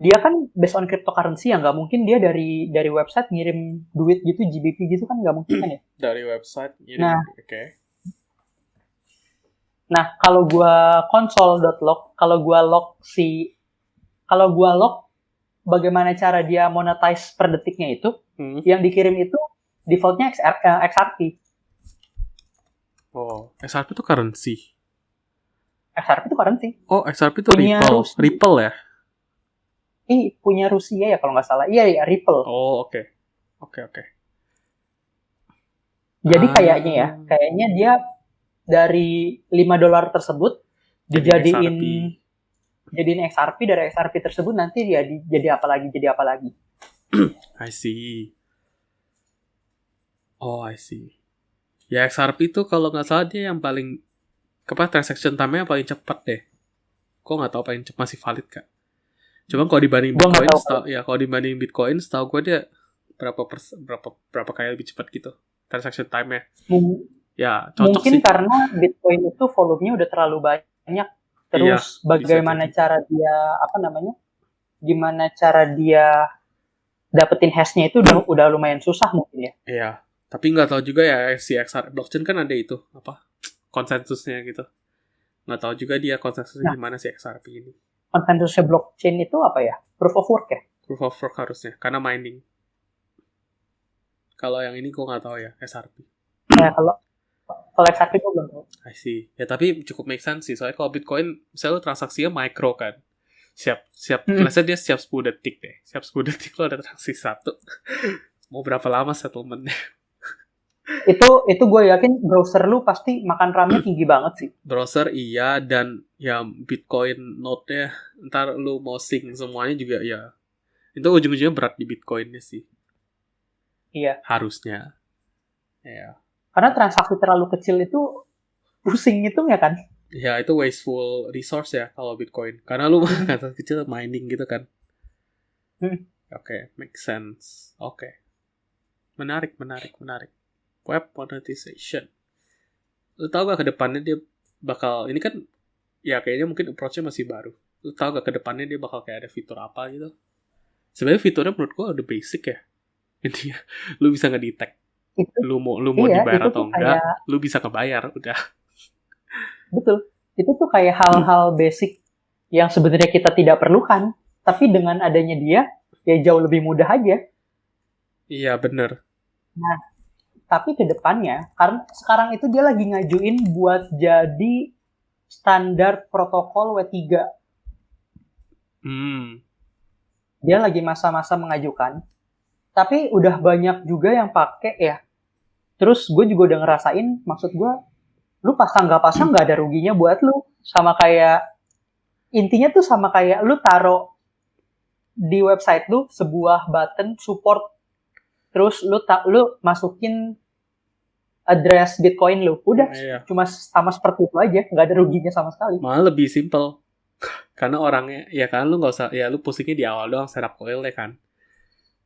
[SPEAKER 1] dia kan based on cryptocurrency ya, nggak mungkin dia dari website ngirim duit gitu GBP gitu kan, nggak mungkin kan ya?
[SPEAKER 2] Dari website ngirim, oke.
[SPEAKER 1] Nah, kalau gue console.log, kalau gue log bagaimana cara dia monetize per detiknya itu, yang dikirim itu defaultnya XRP.
[SPEAKER 2] Oh, XRP itu currency.
[SPEAKER 1] XRP itu currency.
[SPEAKER 2] Oh, XRP itu Ripple ya?
[SPEAKER 1] Punya Rusia ya kalau nggak salah. Iya, Ripple.
[SPEAKER 2] Oh, oke.
[SPEAKER 1] Jadi kayaknya dia dari $5 tersebut dijadiin XRP, dari XRP tersebut nanti dia jadi apa lagi.
[SPEAKER 2] I see. Ya XRP itu kalau nggak salah dia yang paling transaction time-nya yang paling cepat deh. Kok nggak tahu paling cepat masih valid kak. Cuma kalau dibanding Bitcoin, kalau dibanding Bitcoin, setahu gue dia berapa kali lebih cepat gitu transaction time-nya. Ya, cocok
[SPEAKER 1] mungkin
[SPEAKER 2] sih.
[SPEAKER 1] Karena Bitcoin itu volumenya udah terlalu banyak. Terus bagaimana cara dia gimana cara dia dapetin hash-nya itu udah lumayan susah mungkin ya.
[SPEAKER 2] Iya, tapi nggak tahu juga ya si XR blockchain kan ada itu konsensusnya gitu. Nggak tahu juga dia konsensusnya gimana si XRP ini.
[SPEAKER 1] Konsensusnya blockchain itu apa ya? Proof of work ya?
[SPEAKER 2] Proof of work harusnya, karena mining. Kalau yang ini gue nggak tahu ya, XRP.
[SPEAKER 1] Ya, kalau XRP gue belum tahu.
[SPEAKER 2] I see. Ya tapi cukup make sense sih, soalnya kalau Bitcoin, misalnya transaksinya micro kan. Let's say dia siap 10 detik deh. Siap 10 detik lo ada transaksi 1. Mau berapa lama settlement-nya?
[SPEAKER 1] Itu gue yakin browser lu pasti makan RAM-nya tinggi banget sih.
[SPEAKER 2] Browser iya, dan ya Bitcoin node-nya ntar lu mau sync semuanya juga ya. Itu ujung-ujungnya berat di Bitcoin-nya sih.
[SPEAKER 1] Iya.
[SPEAKER 2] Harusnya. Ya.
[SPEAKER 1] Karena transaksi terlalu kecil itu pusing ngitungnya kan.
[SPEAKER 2] Ya itu wasteful resource ya kalau Bitcoin. Karena lu kata kecil mining gitu kan. Oke, make sense. Oke. Menarik. Web monetization. Lu tau gak ke depannya dia bakal, ini kan ya kayaknya mungkin approach-nya masih baru. Lu tau gak ke depannya dia bakal kayak ada fitur apa gitu? Sebenarnya fiturnya menurut gua udah basic ya. Intinya lu bisa ngedetect lu mau dibayar atau enggak, lu bisa kebayar udah.
[SPEAKER 1] Betul. Itu tuh kayak hal-hal basic yang sebenarnya kita tidak perlukan, tapi dengan adanya dia ya jauh lebih mudah aja.
[SPEAKER 2] Iya, bener.
[SPEAKER 1] Nah, tapi ke depannya, karena sekarang itu dia lagi ngajuin buat jadi standar protokol W3. Dia lagi masa-masa mengajukan. Tapi udah banyak juga yang pakai ya. Terus gue juga udah ngerasain, maksud gue, lu pasang nggak ada ruginya buat lu. Intinya tuh sama kayak lu taruh di website lu sebuah button support, terus lu masukin address Bitcoin lu, udah cuma sama seperti itu aja, nggak ada ruginya sama sekali.
[SPEAKER 2] Malah lebih simple, karena orangnya ya kan lu nggak usah, ya lu pusingnya di awal doang setup coil ya kan.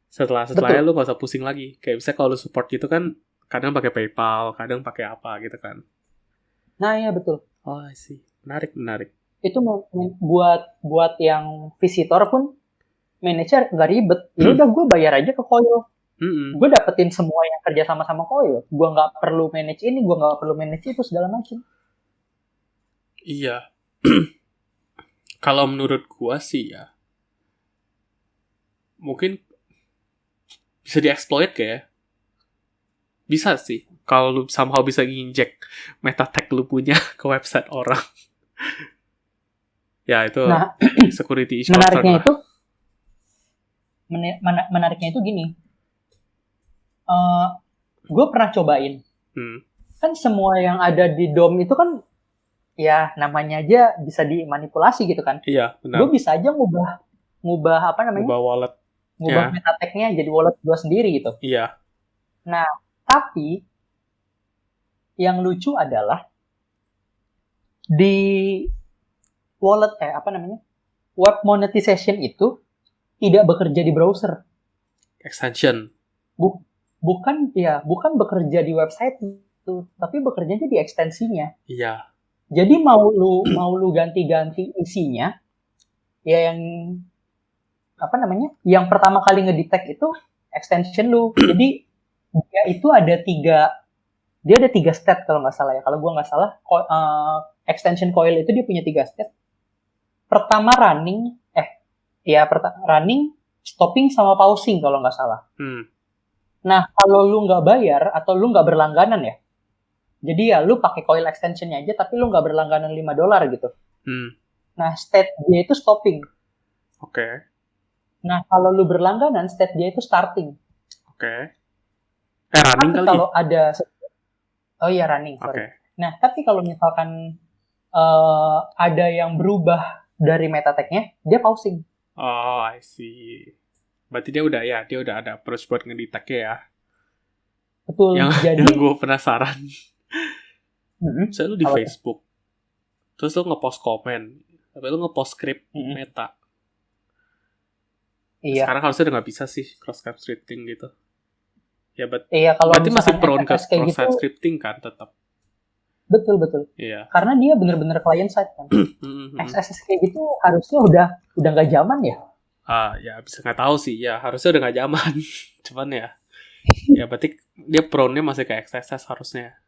[SPEAKER 2] Setelahnya lu nggak usah pusing lagi. Kayak misalnya kalau lu support gitu kan, kadang pakai PayPal, kadang pakai apa gitu kan.
[SPEAKER 1] Nah iya betul.
[SPEAKER 2] Oh I see, menarik.
[SPEAKER 1] itu buat yang visitor pun manager nggak ribet. Ya udah gue bayar aja ke Coil. Gue dapetin semua yang kerja sama Coil. Gue nggak perlu manage ini, gue nggak perlu manage itu segala macam.
[SPEAKER 2] Iya. Kalau menurut gue sih ya, mungkin bisa dieksploit kayak. Bisa sih. Kalau lu somehow bisa nginjek meta tag lu punya ke website orang. Ya itu security issue.
[SPEAKER 1] Menariknya itu gini. Gue pernah cobain. Kan semua yang ada di DOM itu kan ya namanya aja bisa dimanipulasi gitu kan.
[SPEAKER 2] Iya, benar.
[SPEAKER 1] Gue bisa aja ngubah apa namanya?
[SPEAKER 2] Ngubah wallet.
[SPEAKER 1] Ngubah meta tag-nya jadi wallet gue sendiri gitu.
[SPEAKER 2] Iya.
[SPEAKER 1] Nah, tapi yang lucu adalah di wallet web monetization itu tidak bekerja di browser.
[SPEAKER 2] Extension.
[SPEAKER 1] Bukan bekerja di website itu, tapi bekerjanya di ekstensinya.
[SPEAKER 2] Iya.
[SPEAKER 1] Jadi mau lu ganti-ganti isinya, ya yang pertama kali ngedetect itu extension lu. Jadi dia itu ada tiga state kalau nggak salah ya. Kalau gue nggak salah, extension coil itu dia punya 3 state. Pertama running, running, stopping sama pausing kalau nggak salah. Nah, kalau lu nggak bayar atau lu nggak berlangganan ya, jadi ya lu pakai coil extensionnya aja, tapi lu nggak berlangganan $5 gitu. Nah, state dia itu stopping.
[SPEAKER 2] Oke.
[SPEAKER 1] Nah, kalau lu berlangganan, state dia itu starting.
[SPEAKER 2] Oke. Running
[SPEAKER 1] tapi
[SPEAKER 2] kali.
[SPEAKER 1] Kalau ada, running. Sorry. Okay. Nah, tapi kalau misalkan ada yang berubah dari meta tag-nya, dia pausing.
[SPEAKER 2] Oh, I see. Berarti dia udah ada approach buat ngedetect ya.
[SPEAKER 1] Betul.
[SPEAKER 2] Yang gue penasaran. Misalnya lu di Facebook, terus lu ngepost komen, tapi lu ngepost script meta.
[SPEAKER 1] Iya.
[SPEAKER 2] Sekarang harusnya udah nggak bisa sih cross-site scripting gitu. Ya,
[SPEAKER 1] kalau
[SPEAKER 2] berarti masih prone ke cross-site scripting kan tetap.
[SPEAKER 1] Betul.
[SPEAKER 2] Iya.
[SPEAKER 1] Karena dia bener-bener client side kan. XSS kayak gitu harusnya udah nggak zaman ya.
[SPEAKER 2] Ya bisa nggak tahu sih. Ya harusnya udah nggak zaman. Cuman ya berarti dia prone-nya masih ke XSS harusnya.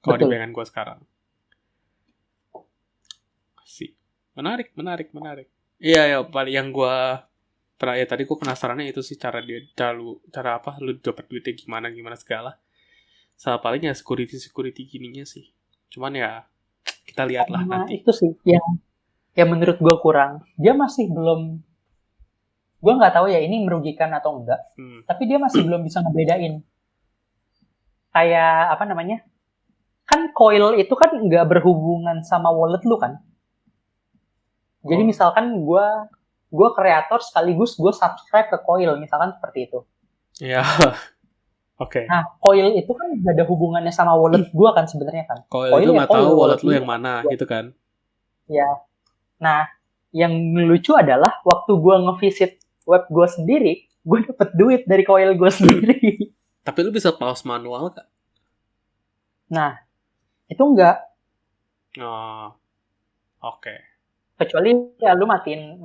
[SPEAKER 2] Kalau di bayangan gue sekarang. Sih. Menarik. Iya, paling yang gue tadi gue penasarannya itu sih cara lu dapat duitnya gimana segala. Sama paling ya security gininya sih. Cuman ya kita lihatlah nanti.
[SPEAKER 1] Itu sih yang menurut gue kurang. Dia masih belum, gue nggak tahu ya ini merugikan atau enggak. Tapi dia masih belum bisa ngebedain. Kayak kan coil itu kan nggak berhubungan sama wallet lu kan. Jadi misalkan gue kreator sekaligus gue subscribe ke coil, misalkan seperti itu.
[SPEAKER 2] Iya. Oke.
[SPEAKER 1] Nah, coil itu kan gak ada hubungannya sama wallet gue kan sebenarnya kan.
[SPEAKER 2] Coil itu nggak tahu wallet lu yang mana gitu kan.
[SPEAKER 1] Ya. Nah, yang lucu adalah waktu gue ngevisit web gue sendiri, gue dapet duit dari coil gue sendiri.
[SPEAKER 2] Tapi lu bisa pause manual gak?
[SPEAKER 1] Nah, itu enggak.
[SPEAKER 2] Oh, oke.
[SPEAKER 1] Kecuali ya lu matiin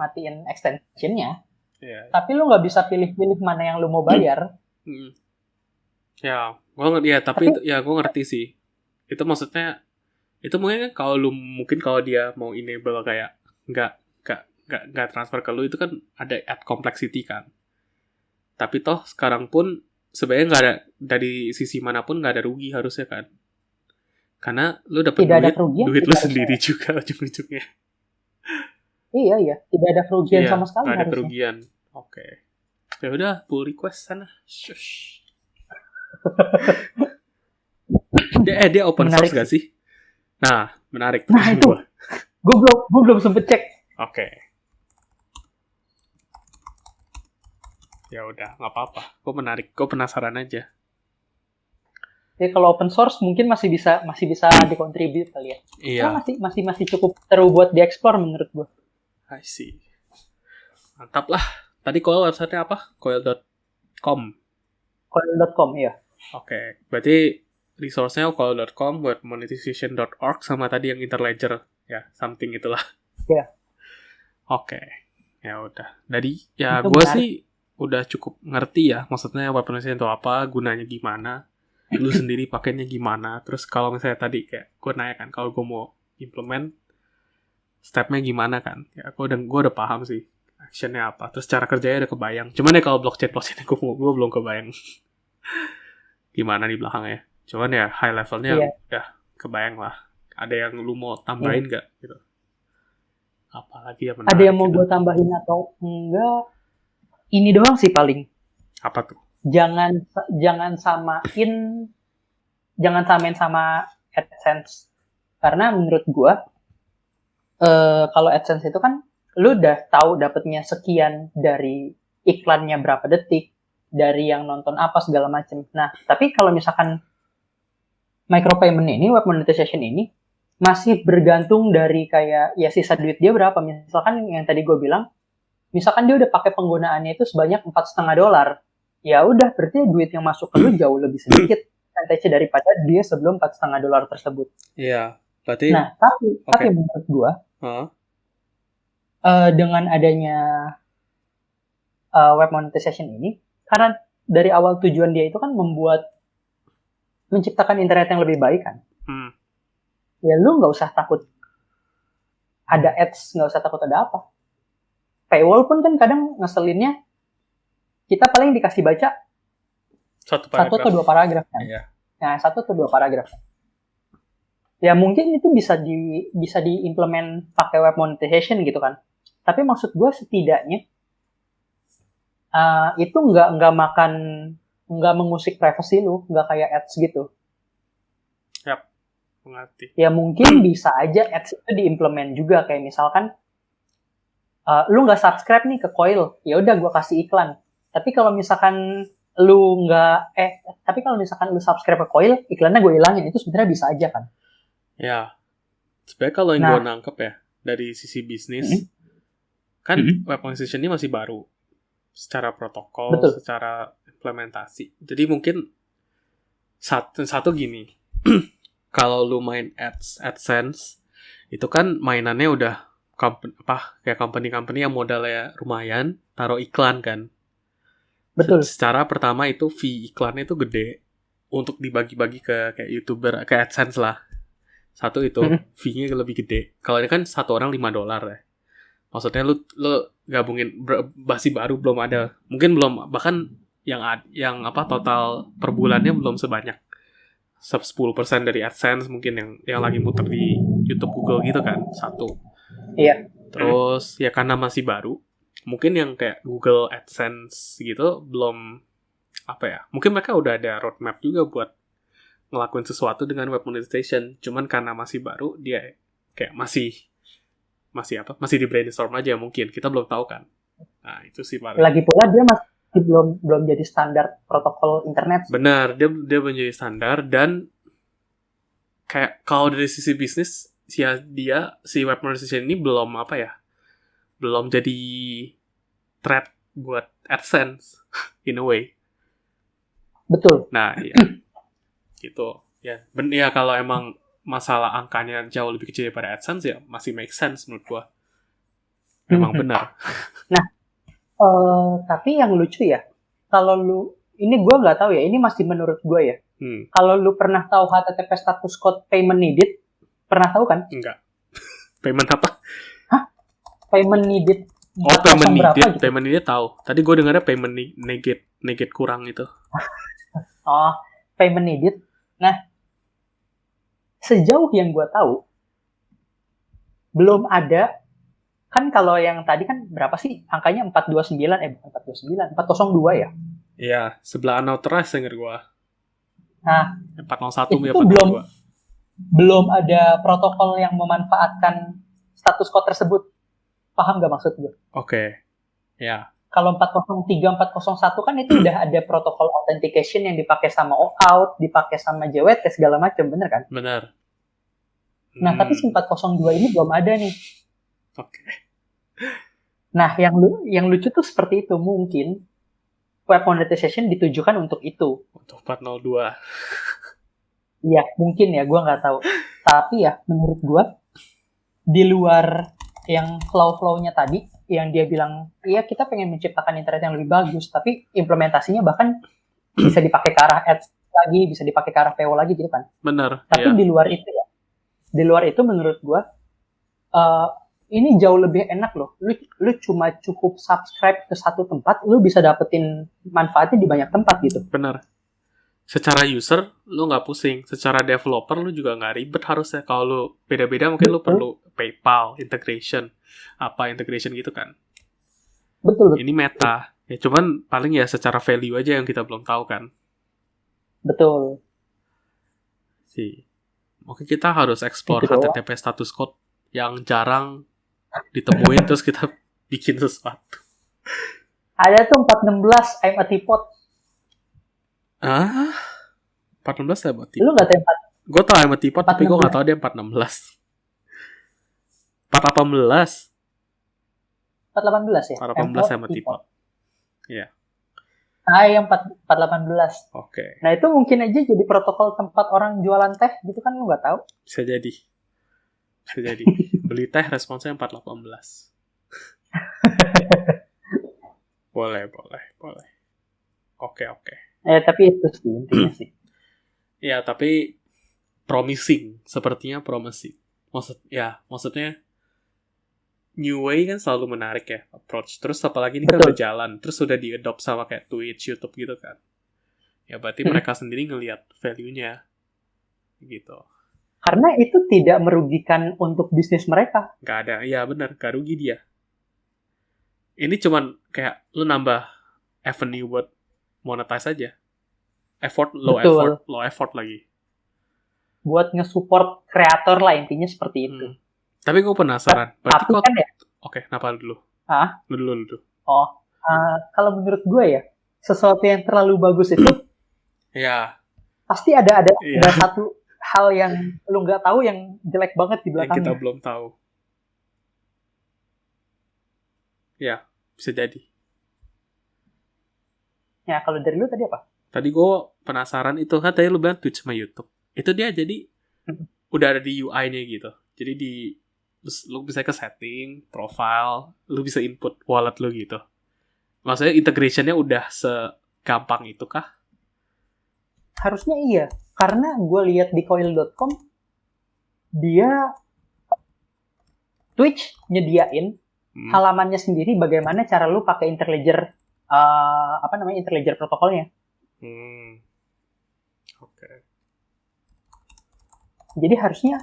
[SPEAKER 1] extensionnya.
[SPEAKER 2] Yeah.
[SPEAKER 1] Tapi lu nggak bisa pilih-pilih mana yang lu mau bayar.
[SPEAKER 2] Ya, gue ngerti sih. Itu maksudnya, itu mungkin kalau dia mau enable kayak nggak transfer ke lu itu kan ada add complexity kan. Tapi toh sekarang pun sebenarnya nggak ada dari sisi manapun nggak ada rugi harusnya kan. Karena lu dapat duit lu sendiri juga ujung-ujungnya.
[SPEAKER 1] Iya, tidak ada kerugian sama sekali.
[SPEAKER 2] Nggak ada kerugian. Oke. Ya udah, pull request sana. Shush. Dia open source gak sih? Nah, menarik.
[SPEAKER 1] Nah itu, gue belum sempet cek.
[SPEAKER 2] Oke. Ya udah, nggak apa-apa. Gue menarik, gue penasaran aja.
[SPEAKER 1] Ya kalau open source mungkin masih bisa dikontribut kali ya.
[SPEAKER 2] Iya.
[SPEAKER 1] Karena masih cukup seru buat dieksplor menurut gue.
[SPEAKER 2] I see. Mantap lah. Tadi website-nya apa? Coil.com.
[SPEAKER 1] Coil.com, iya.
[SPEAKER 2] Oke. Berarti resource-nya coil.com, buat monetization.org, sama tadi yang Interledger Ya, something itulah.
[SPEAKER 1] Ya.
[SPEAKER 2] Oke. Ya udah. Jadi ya
[SPEAKER 1] Itu
[SPEAKER 2] gue
[SPEAKER 1] menarik.
[SPEAKER 2] sih udah cukup ngerti ya, maksudnya weaponization itu apa, gunanya gimana, lu sendiri pakainya gimana. Terus kalau misalnya tadi kayak gue nanya kan, kalau gue mau implement stepnya gimana kan, ya gue udah paham sih actionnya apa, terus cara kerjanya udah kebayang. Cuman ya kalau blockchain gue belum kebayang gimana di belakangnya. Cuman ya high levelnya
[SPEAKER 1] Iya.
[SPEAKER 2] udah kebayang lah. Ada yang lu mau tambahin nggak gitu? Apalagi yang menarik?
[SPEAKER 1] Ada yang mau
[SPEAKER 2] gitu?
[SPEAKER 1] gue tambahin atau enggak? Ini doang sih paling.
[SPEAKER 2] Apa tuh?
[SPEAKER 1] Jangan samain sama AdSense. Karena menurut gue kalau AdSense itu kan lu udah tahu dapetnya sekian dari iklannya berapa detik, dari yang nonton apa segala macam. Nah, tapi kalau misalkan micropayment ini, web monetization ini masih bergantung dari kayak ya sisa duit dia berapa. Misalkan yang tadi gue bilang, misalkan dia udah pakai penggunaannya itu sebanyak $4,5, ya udah berarti duit yang masuk ke lu jauh lebih sedikit percentage daripada dia sebelum $4,5 tersebut.
[SPEAKER 2] Iya, berarti.
[SPEAKER 1] Nah, tapi menurut gue dengan adanya web monetization ini, karena dari awal tujuan dia itu kan menciptakan internet yang lebih baik kan. Ya lu nggak usah takut ada ads, nggak usah takut ada apa. Paywall pun kan kadang ngeselinnya kita paling dikasih baca satu atau dua paragraf kan.
[SPEAKER 2] Iya.
[SPEAKER 1] Nah, 1 atau 2 paragraf. Ya mungkin itu bisa diimplement pakai web monetization gitu kan. Tapi maksud gue setidaknya itu nggak mengusik privacy lu, nggak kayak ads gitu.
[SPEAKER 2] Yap, mengerti.
[SPEAKER 1] Ya mungkin bisa aja ads itu diimplement juga, kayak misalkan lu nggak subscribe nih ke Coil, ya udah gue kasih iklan. Tapi kalau misalkan lu subscribe ke Coil, iklannya gue ilangin, itu sebenarnya bisa aja kan.
[SPEAKER 2] Ya, sebenarnya kalau yang gue nangkep ya dari sisi bisnis, kan web monetization ini masih baru secara protokol, secara implementasi. Jadi mungkin satu gini, kalau lu main AdSense, itu kan mainannya udah kayak company-company yang modalnya lumayan, taruh iklan kan.
[SPEAKER 1] Betul.
[SPEAKER 2] Secara pertama itu fee iklannya itu gede untuk dibagi-bagi ke kayak YouTuber, ke AdSense lah. Satu itu fee-nya lebih gede. Kalau ini kan satu orang $5 ya. Maksudnya lu gabungin masih baru, belum ada, mungkin belum, bahkan yang total per bulannya belum sebanyak 10% dari AdSense mungkin yang lagi muter di YouTube, Google gitu kan. Satu.
[SPEAKER 1] Iya.
[SPEAKER 2] Terus ya karena masih baru, mungkin yang kayak Google AdSense gitu belum mungkin mereka udah ada roadmap juga buat ngelakuin sesuatu dengan web monetization. Cuman karena masih baru, dia kayak masih di brainstorm aja mungkin. Kita belum tahu kan. Nah, itu sih paling.
[SPEAKER 1] Lagi pula dia masih belum jadi standar protokol internet.
[SPEAKER 2] Benar, dia belum jadi standar, dan kayak kalau dari sisi bisnis si web monetization ini belum belum jadi threat buat AdSense in a way.
[SPEAKER 1] Betul.
[SPEAKER 2] Nah, ya. Gitu. Ya, kalau emang masalah angkanya jauh lebih kecil daripada AdSense ya masih make sense menurut gua. Memang benar.
[SPEAKER 1] Nah, tapi yang lucu ya, kalau ini gua nggak tahu ya, ini masih menurut gua ya. Kalau lu pernah tahu HTTP status code payment needed, pernah tahu kan?
[SPEAKER 2] Enggak. Payment apa?
[SPEAKER 1] Hah? Payment needed.
[SPEAKER 2] Payment needed.
[SPEAKER 1] Gitu?
[SPEAKER 2] Payment needed tahu. Tadi gua dengarnya payment negate kurang itu.
[SPEAKER 1] Payment needed. Nah, sejauh yang gue tahu, belum ada, kan kalau yang tadi kan berapa sih angkanya 402 ya?
[SPEAKER 2] Iya, sebelah unauthorized denger gue.
[SPEAKER 1] Nah,
[SPEAKER 2] 401
[SPEAKER 1] itu belum ada protokol yang memanfaatkan status code tersebut. Paham gak maksud gue?
[SPEAKER 2] Oke, ya.
[SPEAKER 1] Kalau 403, 401 kan itu udah ada protokol authentication yang dipakai sama OAuth, dipakai sama JWT, segala macam, bener kan?
[SPEAKER 2] Bener.
[SPEAKER 1] Nah, tapi si 402 ini belum ada nih.
[SPEAKER 2] Oke.
[SPEAKER 1] Nah, yang lucu tuh seperti itu. Mungkin web monetization ditujukan untuk itu.
[SPEAKER 2] Untuk 402.
[SPEAKER 1] Iya, mungkin ya, gue nggak tahu. Tapi ya, menurut gue, di luar yang flow-nya tadi, yang dia bilang, iya kita pengen menciptakan internet yang lebih bagus, tapi implementasinya bahkan bisa dipakai ke arah ads lagi, bisa dipakai ke arah PO lagi gitu kan.
[SPEAKER 2] Bener.
[SPEAKER 1] Tapi di luar itu menurut gue, ini jauh lebih enak loh. Lu cuma cukup subscribe ke satu tempat, lu bisa dapetin manfaatnya di banyak tempat gitu.
[SPEAKER 2] Bener. Secara user, lu nggak pusing. Secara developer, lu juga nggak ribet harusnya. Kalau lu beda-beda, mungkin lu perlu PayPal, integration gitu kan.
[SPEAKER 1] Betul.
[SPEAKER 2] Ini Meta. Ya cuman paling ya secara value aja yang kita belum tahu kan.
[SPEAKER 1] Betul.
[SPEAKER 2] Mungkin kita harus explore HTTP status code yang jarang ditemuin terus kita bikin sesuatu.
[SPEAKER 1] Ada tuh 416 I'm a teapot.
[SPEAKER 2] 416 I'm a teapot.
[SPEAKER 1] Lu nggak tahu 4?
[SPEAKER 2] Gue tau I'm a teapot, tapi gue nggak tahu dia 416. 418.
[SPEAKER 1] 418 ya?
[SPEAKER 2] 418 I'm a teapot. Iya.
[SPEAKER 1] Yang 418.
[SPEAKER 2] Oke.
[SPEAKER 1] Nah itu mungkin aja jadi protokol tempat orang jualan teh gitu kan, lu nggak tahu?
[SPEAKER 2] Bisa jadi. Beli teh responsnya 418. Boleh. Oke.
[SPEAKER 1] Tapi itu sih intinya sih.
[SPEAKER 2] Ya, tapi sepertinya promising. Maksudnya New Way kan selalu menarik ya approach. Terus apalagi ini kan berjalan, terus sudah di-adopt sama kayak Twitch, YouTube gitu kan. Ya berarti mereka sendiri ngelihat value-nya gitu.
[SPEAKER 1] Karena itu tidak merugikan untuk bisnis mereka.
[SPEAKER 2] Nggak ada, ya benar, nggak rugi dia. Ini cuman kayak lu nambah avenue buat monetize aja. Low effort lagi.
[SPEAKER 1] Buat nge-support kreator lah, intinya seperti itu.
[SPEAKER 2] Tapi gue penasaran.
[SPEAKER 1] Berarti kan ya?
[SPEAKER 2] Oke, kenapa dulu? Lu dulu.
[SPEAKER 1] Kalau menurut gue ya, sesuatu yang terlalu bagus itu
[SPEAKER 2] ya
[SPEAKER 1] pasti ada satu hal yang lu nggak tahu yang jelek banget di belakangnya.
[SPEAKER 2] Yang kita belum tahu. Ya, bisa jadi.
[SPEAKER 1] Ya, kalau dari lu tadi apa?
[SPEAKER 2] Tadi gue penasaran itu kan tadi lu bilang Twitch sama YouTube. Itu dia jadi udah ada di UI-nya gitu. Jadi lu bisa ke setting, profile, lu bisa input wallet lu gitu. Maksudnya integration-nya udah segampang itu kah?
[SPEAKER 1] Harusnya iya. Karena gue lihat di coil.com, dia Twitch nyediain halamannya sendiri bagaimana cara lu pakai Interledger, Interledger protokolnya.
[SPEAKER 2] Oke.
[SPEAKER 1] Jadi harusnya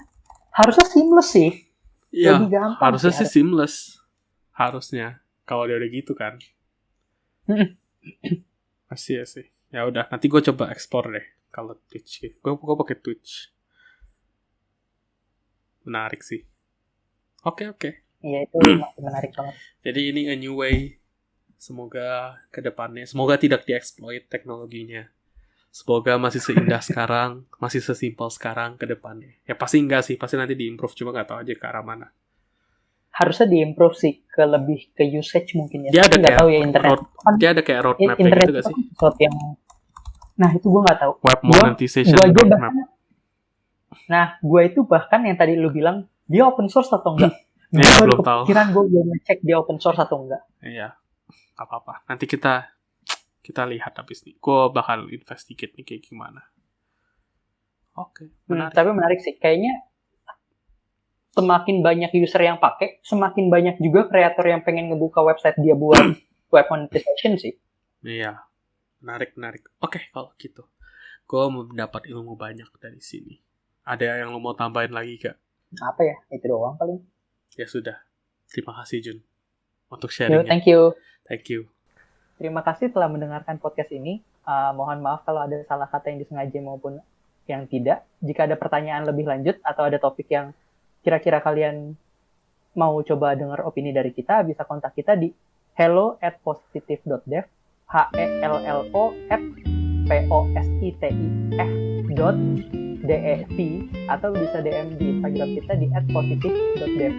[SPEAKER 1] seamless sih.
[SPEAKER 2] Iya, harusnya sih seamless. Harusnya. Kalau dia udah gitu kan. Masih ya sih. Ya udah, nanti gue coba explore deh kalau Twitch. Gue pakai Twitch. Menarik sih. Oke.
[SPEAKER 1] Iya, itu menarik banget.
[SPEAKER 2] Jadi ini a new way. Semoga ke depannya, semoga tidak dieksploit teknologinya. Semoga masih seindah sekarang, masih sesimpel sekarang ke depannya. Ya pasti enggak sih, pasti nanti diimprove, cuma nggak tahu aja ke arah mana.
[SPEAKER 1] Harusnya diimprove sih lebih ke usage mungkin ya.
[SPEAKER 2] Dia ada kayak
[SPEAKER 1] tahu ya internet.
[SPEAKER 2] Dia ada kayak roadmap gitu gak sih?
[SPEAKER 1] Yang nah itu gue nggak tahu.
[SPEAKER 2] Web monetization roadmap.
[SPEAKER 1] Nah, gue itu bahkan yang tadi lu bilang dia open source atau enggak?
[SPEAKER 2] Gue belum tahu.
[SPEAKER 1] Pikiran gue belum ngecek dia open source atau enggak.
[SPEAKER 2] Iya, apa-apa. Nanti kita lihat habis nih. Gue bakal investigate nih kayak gimana. Oke, menarik.
[SPEAKER 1] Tapi menarik sih. Kayaknya semakin banyak user yang pakai, semakin banyak juga kreator yang pengen ngebuka website dia buat web monetization sih.
[SPEAKER 2] Iya, menarik. Oke, kalau gitu. Gue mendapat ilmu banyak dari sini. Ada yang lo mau tambahin lagi gak?
[SPEAKER 1] Apa ya? Itu doang paling.
[SPEAKER 2] Ya sudah. Terima kasih Jun untuk sharingnya.
[SPEAKER 1] Thank you. Terima kasih telah mendengarkan podcast ini. Mohon maaf kalau ada salah kata yang disengaja maupun yang tidak. Jika ada pertanyaan lebih lanjut atau ada topik yang kira-kira kalian mau coba dengar opini dari kita, bisa kontak kita di hello@positive.dev, hello@positif.dev, atau bisa DM di Instagram kita di @positive.dev.